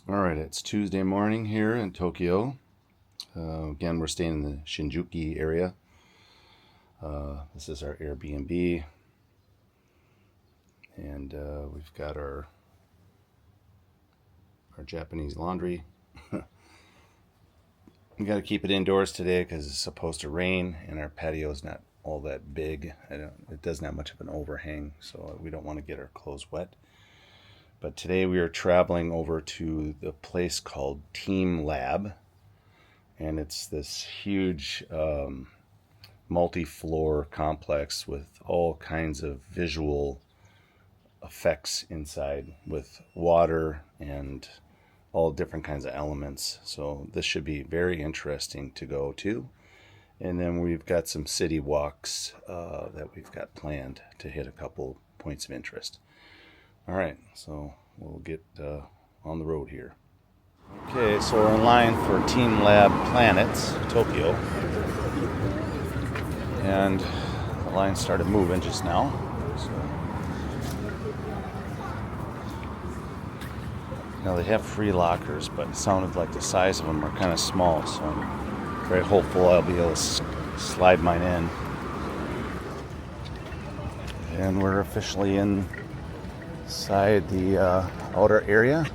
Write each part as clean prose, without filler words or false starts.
All right, it's Tuesday morning here in Tokyo. Again, we're staying in the Shinjuku area. This is our Airbnb, and we've got our Japanese laundry. We got to keep it indoors today because it's supposed to rain, and our patio is not all that big. It doesn't have much of an overhang, so we don't want to get our clothes wet. But today we are traveling over to the place called Team Lab, and it's this huge multi-floor complex with all kinds of visual effects inside with water and all different kinds of elements. So this should be very interesting to go to. And then we've got some city walks that we've got planned to hit a couple points of interest. All right, so we'll get on the road here. Okay, so we're in line for Team Lab Planets, Tokyo. And the line started moving just now. So, now they have free lockers, but it sounded like the size of them are kind of small, so I'm very hopeful I'll be able to slide mine in. And we're officially inside the outer area.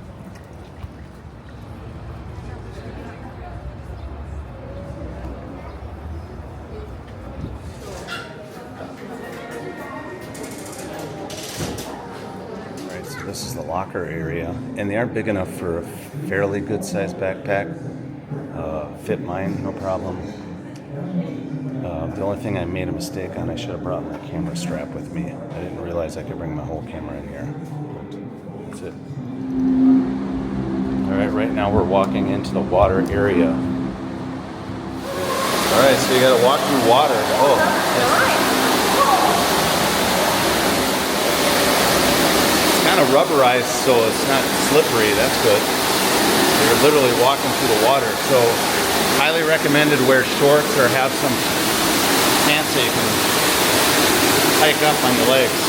Alright, so this is the locker area, and they are big enough for a fairly good sized backpack. Fit mine, no problem. The only thing I made a mistake on, I should have brought my camera strap with me. I didn't realize I could bring my whole camera in here. But that's it. Alright, right now we're walking into the water area. Alright, so you gotta walk through water. Oh, it's kind of rubberized, so it's not slippery. That's good. You're literally walking through the water. So, highly recommended wear shorts or have some pants so you can hike up on your legs.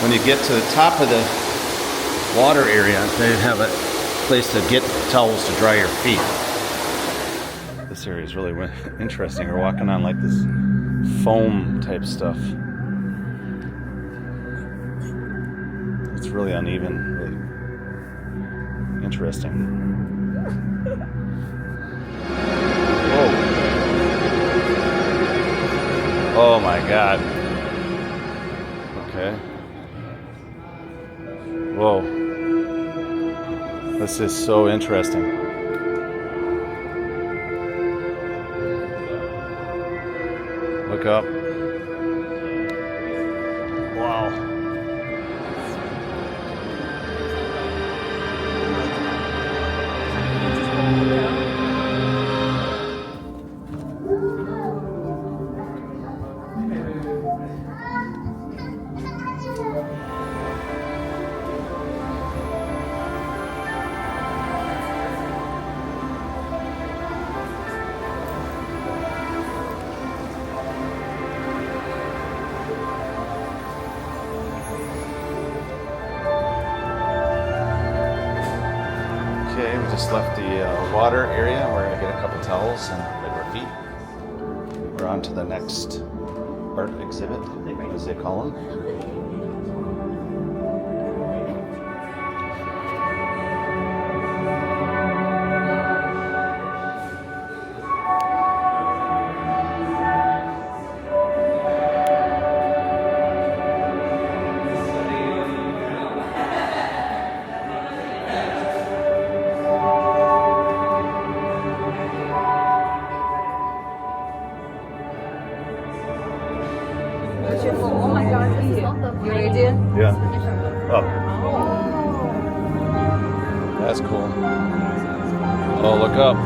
When you get to the top of the water area, they have a place to get towels to dry your feet. This area is really interesting. We're walking on like this foam type stuff. It's really uneven, really interesting. Whoa. Oh my God. Okay. Whoa. This is so interesting. Look up. Wow. Okay, we just left the water area. We're going to get a couple towels and wipe our feet. We're on to the next art exhibit, as they call them. Oh my God, this is not the you ready? Yeah. Oh. That's cool. Oh, look up.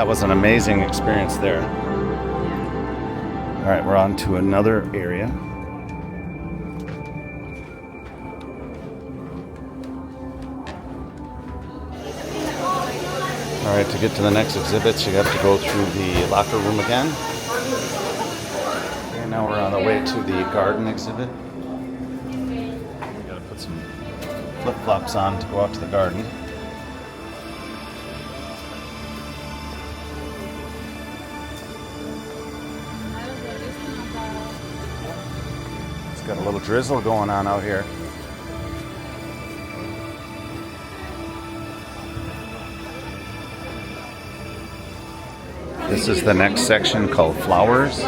that was an amazing experience there. All right, we're on to another area. All right, to get to the next exhibits, you have to go through the locker room again. Okay, now we're on the way to the garden exhibit. We gotta put some flip-flops on to go out to the garden. It's got a little drizzle going on out here. This is the next section called Flowers.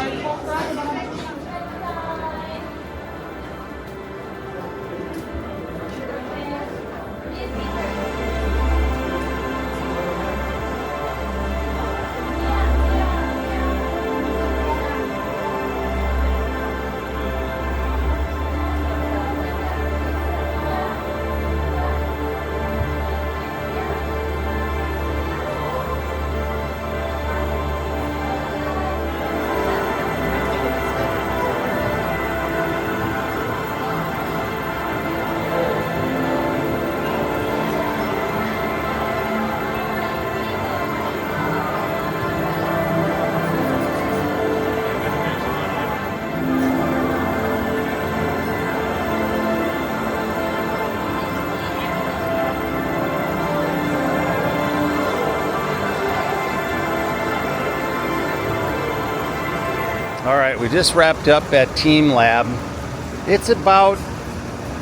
All right, we just wrapped up at Team Lab. It's about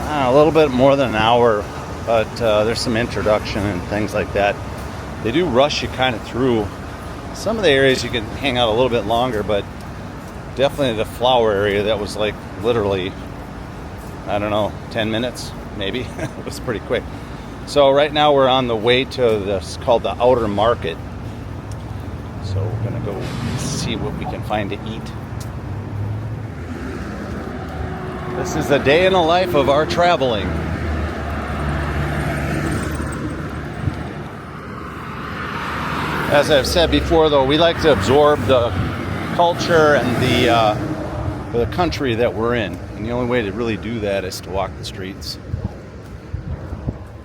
a little bit more than an hour, but there's some introduction and things like that. They do rush you kind of through. Some of the areas you can hang out a little bit longer, but definitely the flower area, that was like literally, I don't know, 10 minutes maybe. It was pretty quick. So right now we're on the way to this called the Outer Market. So we're gonna go see what we can find to eat. This is the day in the life of our traveling. As I've said before, though, we like to absorb the culture and the country that we're in. And the only way to really do that is to walk the streets.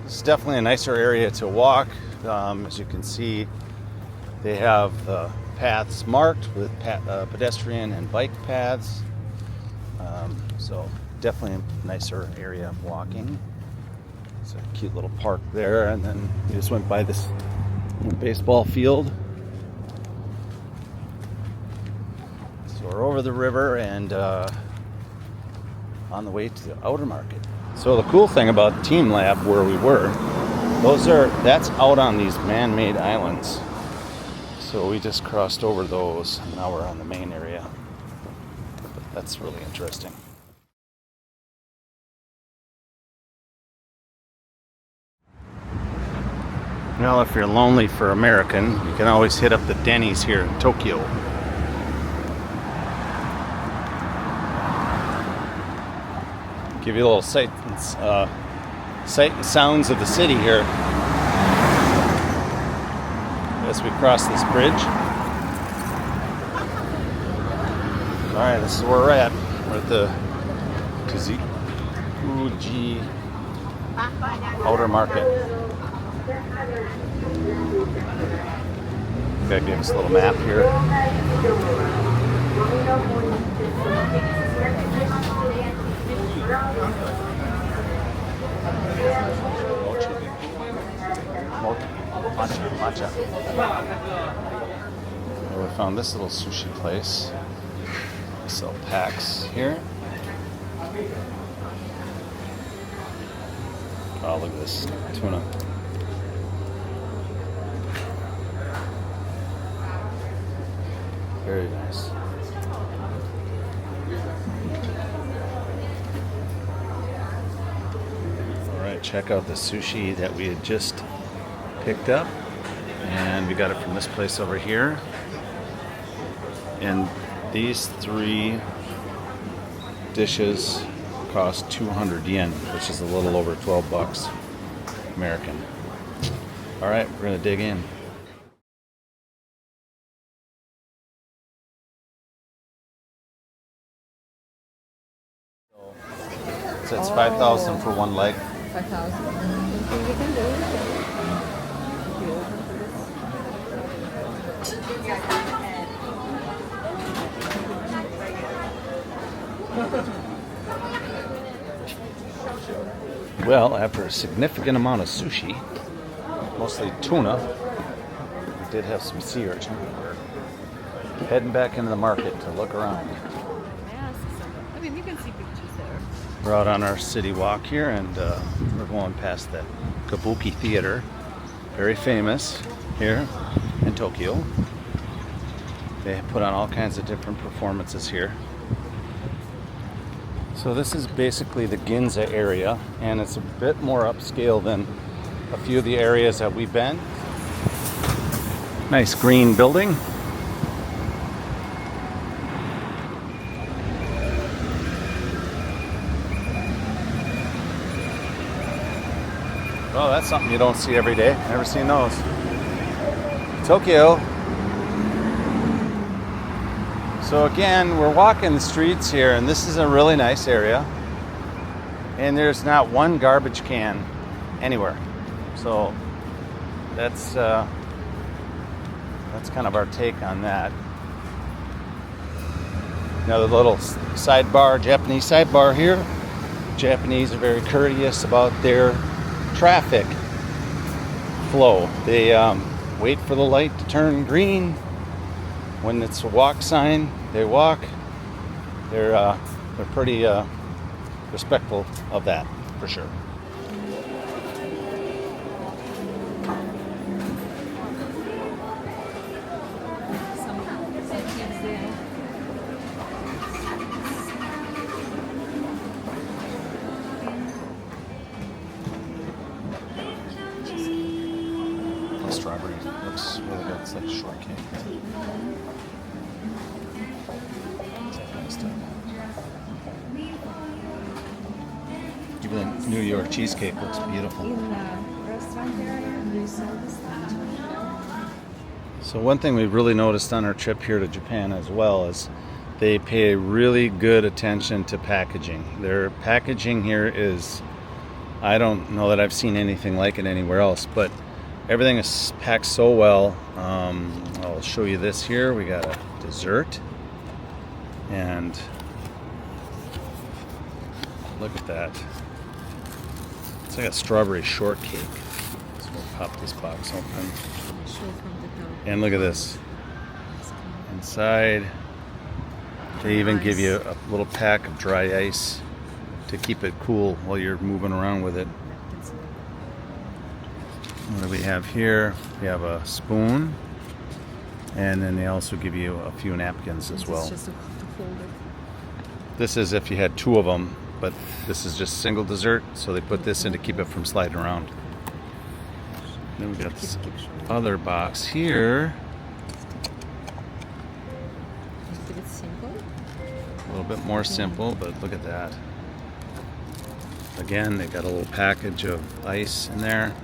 It's definitely a nicer area to walk. As you can see, they have paths marked with pedestrian and bike paths. So definitely a nicer area of walking. It's a cute little park there, and then we just went by this baseball field. So we're over the river and on the way to the Outer Market. So the cool thing about Team Lab, where we were, that's out on these man-made islands. So we just crossed over those, and now we're on the main area. But that's really interesting. Well, if you're lonely for American, you can always hit up the Denny's here in Tokyo. Give you a little sight and sounds of the city here as we cross this bridge. All right, this is where we're at. We're at the Kazukuji Outer Market. Gotta give us a little map here. Matcha. We found this little sushi place. They sell packs here. Oh, look at this tuna. Very nice. Alright, check out the sushi that we had just picked up. And we got it from this place over here. And these 3 dishes cost 200 yen, which is a little over 12 bucks American. Alright, we're gonna dig in. So it's 5,000 for one leg. 5,000. Think we can do it? If you open for this? Well, after a significant amount of sushi, mostly tuna, we did have some sea urchin. We're heading back into the market to look around. I mean, you can see pictures there. We're out on our city walk here, and we're going past the Kabuki Theater, very famous here in Tokyo. They put on all kinds of different performances here. So this is basically the Ginza area, and it's a bit more upscale than a few of the areas that we've been. Nice green building. Oh, that's something you don't see every day. Never seen those. Tokyo. So again, we're walking the streets here, and this is a really nice area. And there's not one garbage can anywhere. So that's kind of our take on that. Another little sidebar, Japanese sidebar here. Japanese are very courteous about their traffic flow. They wait for the light to turn green. When it's a walk sign, they walk. They're pretty respectful of that, for sure. Strawberry looks really good. It's like shortcake. Even the New York cheesecake looks beautiful. In the restaurant area, do you sell this stuff? So one thing we've really noticed on our trip here to Japan as well is they pay really good attention to packaging. Their packaging here is, I don't know that I've seen anything like it anywhere else, but everything is packed so well. I'll show you this here. We got a dessert, and look at that. It's like a strawberry shortcake. So we'll pop this box open. And look at this. Inside, they even give you a little pack of dry ice to keep it cool while you're moving around with it. What do we have here? We have a spoon, and then they also give you a few napkins as well. Just to fold it. This is if you had two of them, but this is just single dessert, so they put this in to keep it from sliding around. Then we got this other box here. A bit simple. A little bit more simple, but look at that. Again, they got a little package of ice in there.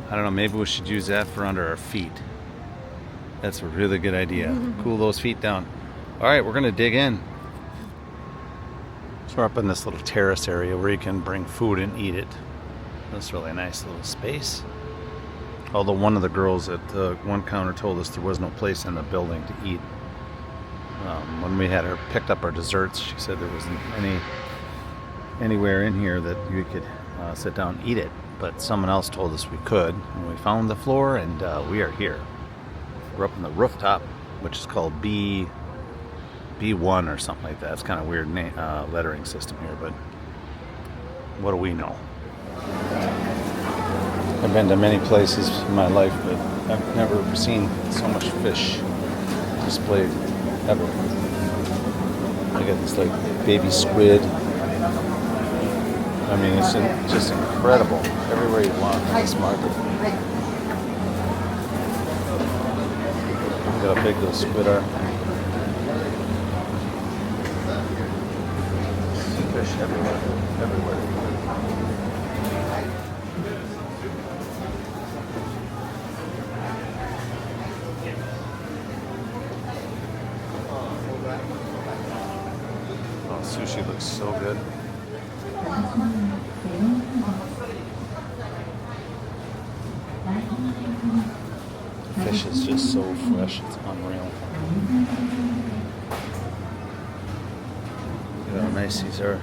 I don't know, maybe we should use that for under our feet. That's a really good idea. Cool those feet down. All right, we're gonna dig in. So we're up in this little terrace area where you can bring food and eat it. That's really a nice little space. Although one of the girls at one counter told us there was no place in the building to eat. When we had her picked up our desserts, she said there wasn't anywhere in here that you could sit down and eat it. But someone else told us we could, and we found the floor, and we are here. We're up on the rooftop, which is called B1 or something like that. It's kind of weird lettering system here, but what do we know? I've been to many places in my life, but I've never seen so much fish displayed ever. I got this like baby squid. I mean, it's just incredible everywhere you walk in this market. Look how big those squid are. Fish everywhere. Oh, sushi looks so good. Fish is just so fresh, it's unreal. Look at how nice these are.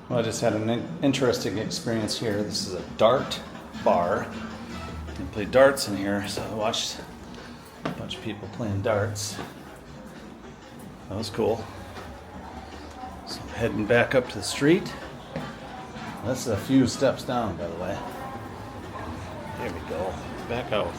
Well, I just had an interesting experience here. This is a dart bar. They play darts in here, so I watched a bunch of people playing darts. That was cool. So I'm heading back up to the street. That's a few steps down, by the way. There we go. Back out.